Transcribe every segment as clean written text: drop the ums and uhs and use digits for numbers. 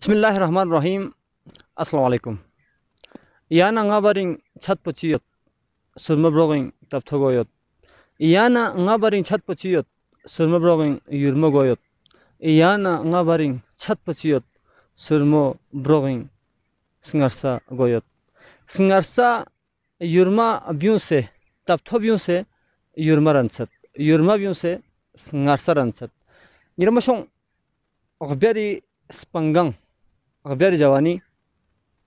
Bismillahirrahmanirrahim. Assalamualaikum. Iyana ngabaring chat pociyot surma broging tap thogoyot. Iyana ngabaring chat pociyot surma broging yurma goyot. Iyana ngabaring chat pociyot surmo broging sngarsa goyot. Sngarsa yurma byunse tap tho byunse yurma ransat. Yurma byunse sngarsa ransat. Nirmashong akhbari spangang अखबार जवानी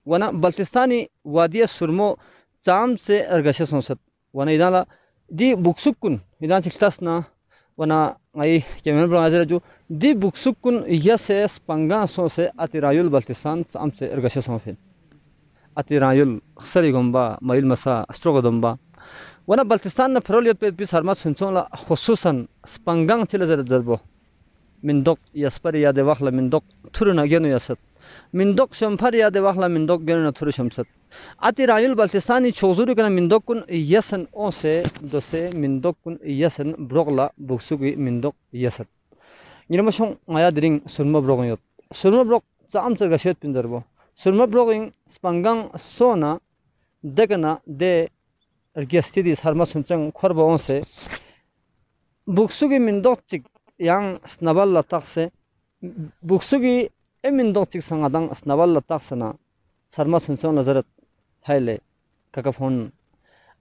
वना बल्तिस्तानी वादिया सुरमो चाम से अर्गश संसद वना इदाला दी बुक्सुकुन इदान सिक्तासना वना आई केमन ब्राजर जो दी बुक्सुकुन यसे स्पंगा सो से अतिरायुल बल्तिस्तान चाम से अर्गश संफिन अतिरायुल खसरी गंबा माइल मसा स्ट्रोगदंबा वना बल्तिस्तान न फरोलियत पे सरमा सुनसोला खुसूसन स्पंगांग चिले जरबो मिंदोक यस्परी यादे वखला मिंदोक थुरना गेनु यसत मिंदोक शंफर यादे वखला मिंदोक गेनु थुर शमसत अति रायुल बल्तिस्तानी छोजुरी कना मिंदोक कुन यसन ओसे दोसे मिंदोक कुन यसन ब्रोगला बुक्सुगी मिंदोक यसत निरमसों माया दिरिंग सुरमा ब्रोगयत सुरमा ब्रोग चाम चर गशेत पिंजरबो सुरमा ब्रोगिंग स्पंगांग सोना देखना दे अर्गेस्टिदी शर्मा सुनचंग खरबो ओसे बुक्सुगी मिंदोक चिक yang snabal latak se buksugi emin dokchik sangadang snabal latak sana sarma sunson nazarat haile kakafon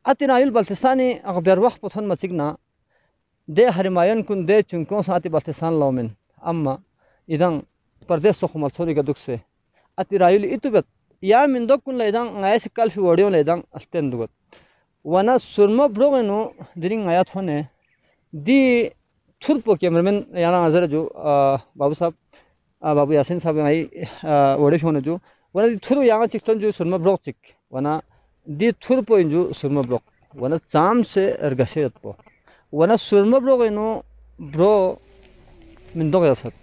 atinayul baltisani akhbar waqt pothon machigna de harimayan kun de chunkon saati baltisan lawmen amma idang pardesh sokhmal sori ga dukse atirayul itubet ya min dokun laidang ngaya sikal fi wodion laidang asten dugot wana surma brogeno diring ngaya thone di थुरपो cameraman याना नजर जो बाबू साहब बाबू यासिन साहब आई वड़े phone जो वना दी थुरु यहाँ चिकटन जो सुरमा ब्लॉक चिक वना दी थुरपो जो सुरमा ब्लॉक वना चाम से अर्गसे यत्पो वना सुरमा ब्लॉक इनो ब्रो मिंदोक यासत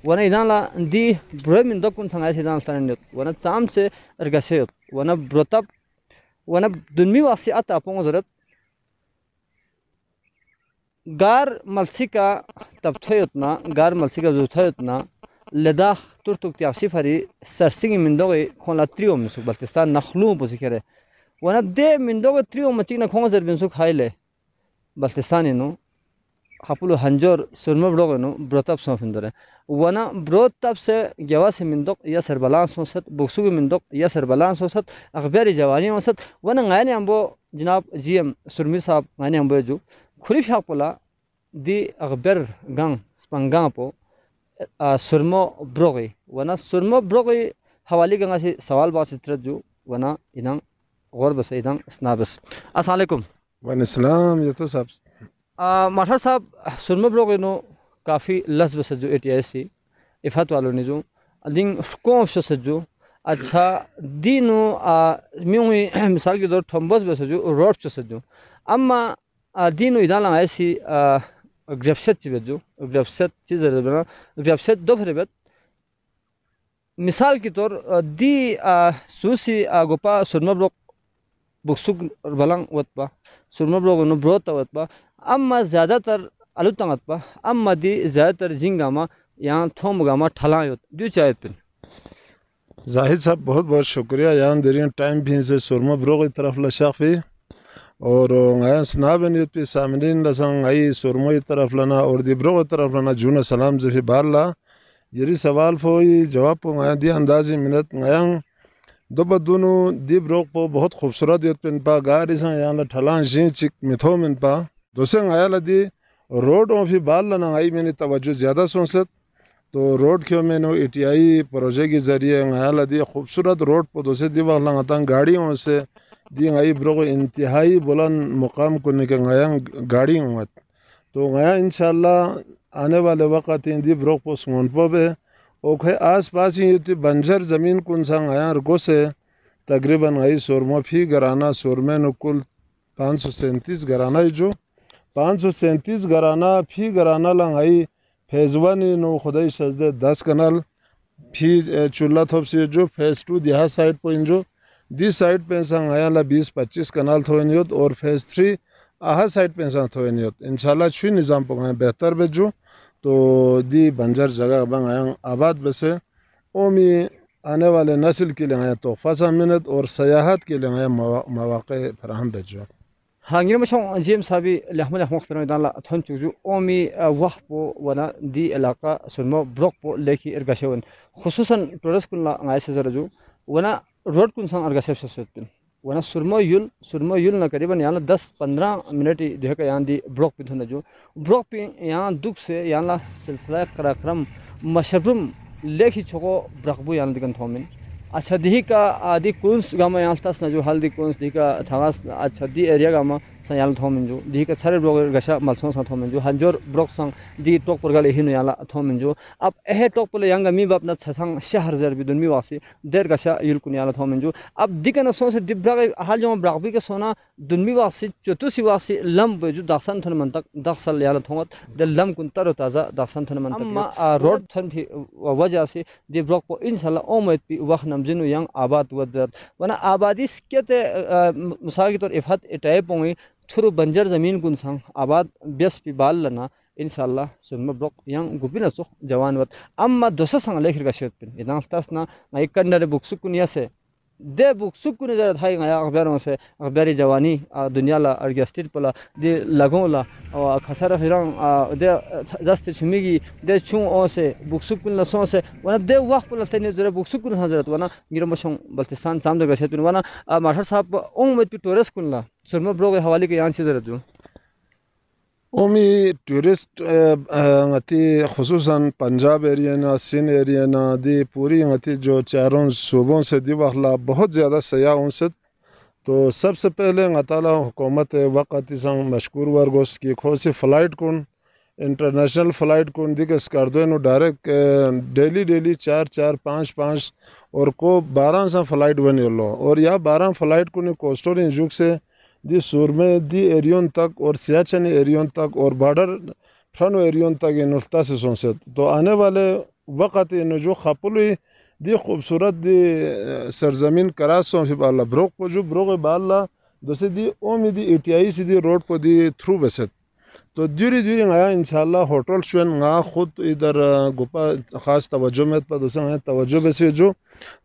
वना इदाला दी ब्रो मिंदोक कुन संगाय से इदाल तरण यत वना चाम से अर्गसे यत वना ब्रोतप वना दुन्मी वासी आता पोंग जरत गार मलसिका तब थोयतना गार मलसिका जो थोयतना लद्दाख तुर्तुक त्यासी फरी सरसिंग मिंदोगे खोला त्रियो मिसुक बल्तिस्तान नखलू पोसी करे वना दे मिंदोगे त्रियो मचिक न खोंग जरबिन सुक खाइले बल्तिस्तान इनो हापुलो हंजोर सुरमा ब्रोगे नो ब्रोतप सोफिंदरे वना ब्रोतप से गवासे मिंदोक या सरबलान सोसत बुक्सुग मिंदोक या सरबलान सोसत अखबारी जवानी सोसत वना गायने अंबो जनाब जीएम सुरमी साहब गायने अंबो जो खुरिफ हापोला दी अखबार गांग स्पंगांग पो सुरमो ब्रोगे वना सुरमो ब्रोगे हवाली गंगा से सवाल बासित्र जो वना इनांग गौर बस इनांग स्नाबस अस्सलाम वालेकुम वालेकुम ये तो सब माठा साहब सुरमो ब्रोगे नो काफ़ी लस बस जो एटीएससी इफात वालों ने जो दिंग कौन से जो अच्छा दिनो म्यूंगी मिसाल के दौर थम्बस बस जो रोड से जो अम्मा दिनो इदाला ऐसी ग्रेप्सेट चीज़ जो ग्रेप्सेट चीज़ बना ग्रेप्सेट दो फिर बत मिसाल के तौर दी सूसी गोपा सुरमा ब्लॉक बुक्सुक बलंग वत्पा सुरमा ब्लॉक नो ब्रोत वत्पा अम्मा ज़्यादातर आलूतंगत पा अम्मा दी ज़्यादातर जिंगामा यहाँ थोमगामा ठलायोत दो चायत पिन जाहिद साहब बहुत बहुत शुक्रिया यहाँ देरियन टाइम भी से सुरमा ब्रोग की तरफ लशाफी और आया स्नाबन पे सामने लसंग आई सुरमो की तरफ लना और दिब्रो की तरफ लना जूना सलाम जफी बार ला यरी सवाल फोई जवाब पो आया दी अंदाजी मिनट आयंग दो बदुनो दिब्रो पो बहुत खूबसूरत युत पिन पा गाड़ी सा यहाँ ला ठलान जी चिक मिथो मिन पा दोसे आया ला दी रोड और फिर बार लना आई मैंने तवज्जो ज़्यादा सोचत तो रोड क्यों मैंने एटीआई प्रोजेक्ट के जरिए आया ला दी खूबसूरत रोड पो दोसे दिवा लंगा गाड़ियों से दी आई ब्रोग इंतहाई बुलंद मुकाम को निकल गया गाड़ी उमत तो गया इंशाल्लाह आने वाले वक्त दी ब्रोग को सुन पे ओखे आस पास ही बंजर ज़मीन कौन सा आया रगो से तकरीबन आई सुरमा फी घराना सुरमे न कुल 537 घराना जो 537 घराना फी घराना लंग आई फेजवानी नो खुदाई सजदे 10 कनाल फी चूल्हा थोप से जो फेज 2 दिहा साइड पर जो दी साइड पे संग आया ला 20-25 कनाल थोनियत और फेज 3 आहा साइड पे संग थोनियत इंशाल्लाह छुई निज़ाम पकाए बेहतर बेजो तो दी बंजर जगह बंग आया आबाद बसे ओमी आने वाले नस्ल के लिए तोहफा सामिनत और सयाहत के लिए मौक़े फराहम भेजो Hangir macam James sabi lahman lahman khperan dan la thon chuju omi wah po wana di elaka sunmo block po leki irgashawan khususan tourist kun la ngai se zaraju wana road kun sang argasep sesutpin wana surmo yul na करीबन यहाँ 10-15 minute जो है यहाँ दी block पे थोड़ा जो block पे यहाँ दुख से यहाँ ला सिलसिला कराक्रम मशरूम लेखी छोको ब्रकबू यहाँ दिखन थोमिन अच्छा दी का आदि कुंस गामा यहाँ तस ना जो हल्दी कुंस दी का थागास अच्छा दी एरिया गामा संयाल थोमिन जो दी का सारे ब्लॉक गशा मलसों सा थोमिन जो हंजोर ब्लॉक संग दी टॉक पर गाले हिनो यहाँ थोमिन जो अब एह टॉक पर यहाँ मी बाप ना छथांग शहर जर भी दुनिया वासी देर गशा युल्कुन यहाँ थोमिन जो अब दी का ना सोच से दिब्राग हाल जो ब्राग भी के सोना दुनिया वासी चतुसी वासी लम पे जो दासन थन मंतक दासल यहाँ थोमत दे लम कुन तरो ताजा दासन थन मंतक अम्मा रोड थन भी वजह से दी ब्लॉक पर इंशाल्लाह ओमत भी वक्त नमजिनु yang abad wajat wana abadi skete misal ke तौर इफात इटाए पोंगे थुरु बंजर जमीन कुन संग आबाद बेस पि बाल लना इंशाल्लाह सुनमा ब्लॉक yang गुबिना चोख जवान वत अम्मा दोसा संग लेखिर का शेत पिन इदां तसना नाइ कंडरे बुक्सु कुनिया से दे बुक्सु कुने जरा थाई ngaya अखबारों से अखबारी जवानी दुनिया ला अर्गेस्टिट पला दे लगों ला और खसरा फिरंग दे दस्त छिमिगी दे छुं ओ से बुक्सु कुन लसों से वना दे वक्त पला तने जरा बुक्सु कुन हजरत वना गिरमशों बल्तिस्तान साम दे गसेत वना मास्टर साहब ओं में टूरिस्ट कुन ला सुरमा ब्लॉक हवाले के यहाँ से जरा जो ओमी tourist ngati khususan Punjab area ना सिंध एरिया ना दी पूरी ngati जो चारों सूबों से दी वाला बहुत ज़्यादा सयाह उनसे तो सबसे पहले ngataला हुकूमत वक़्त संग मशकूर वर्गोस की खोसी फ़्लाइट कुन इंटरनेशनल फ़्लाइट कुन दी के स्कार्डो नो डायरेक्ट डेली 4-4-5-5 और को 12 सा फ़्लाइट बने लो और या 12 फ़्लाइट कुन कोस्टल इंजुक से दी सुरमे दी एरियन तक और सियाचन एरियन तक और बॉर्डर फ्रंट एरियन तक इन उल्टा से सोंसे तो आने वाले वक़्त इन जो खपुली दी खूबसूरत दी सरजमीन करासों फिर बाला ब्रोक को जो ब्रोक बाला दोसे दी ओमी दी एटीआई सी दी रोड को दी थ्रू बसत तो दूरी नया इंशाल्लाह होटल शुन ना खुद इधर गुपा ख़ास तवज्जो में पर दूसरा है तवज्जो बेसे जो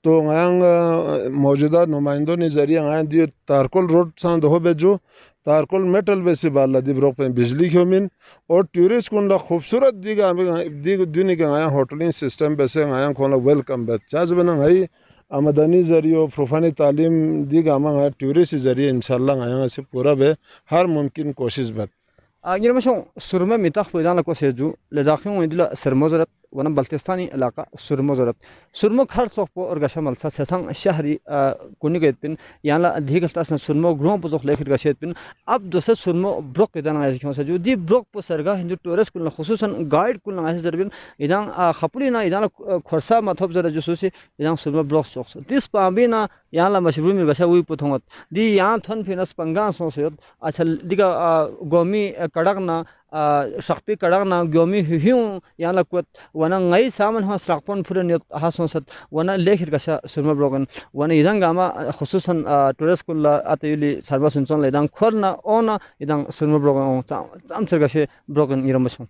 तो नया मौजूदा नुमाइंदों ने ज़रिए नया दी तारकोल रोड सान दो बेजो तारकोल मेटल बेसे बाला दी ब्रोक पे बिजली क्योमिन और टूरिस्ट कुन ला खूबसूरत दी दुनिया का नया होटलिंग सिस्टम बेसे नया खोला वेलकम बेच चार्ज बना नई आमदनी ज़रिए प्रोफानी तालीम दी गामा नया टूरिस्ट ज़रिए इंशाल्लाह नया से पूरा बे हर मुमकिन कोशिश बत आगे मशों सुरमा मिताख पैदा लको से जो लद्दाखियों में दिला सरमोज़रत वना बल्तिस्तानी इलाका सुरमोज़रत सुरमो खर सोपो और गशा मलसा सेथांग शहरी कुनी गेतपिन याला अधिक तसना सुरमो ग्रों पुजोख लेखिर गशेतपिन अब दोसे सुरमो ब्लॉक के दाना क्यों से जो दी ब्लॉक पर सरगा हिंदू टूरिस्ट कुल खुसूसन गाइड कुल ऐसे जरबिन इदां खपली ना इदां खरसा मथब जरा जो सुसी इदां सुरमो ब्लॉक सोक्स दिस पाबिना याला मशरूम में गशा हुई पुथोंगत दी यां थन फिनस पंगा सोसे अच्छा दिगा गोमी कड़कना शक्ति कड़कना गोमी हियूं यहाँ लकुत वना नई सामान हो स्ट्रक्पन फुरन हासोंसत वना लेखिर गशा सुरमा ब्लॉगन वना इधं गामा खुसूसन टूरिस्ट कुल्ला आतेयुली सर्वा सुनचोन लेदां खोरना ओना इधं सुरमा ब्लॉगन चाम चरगशे ब्लॉगन इरमसों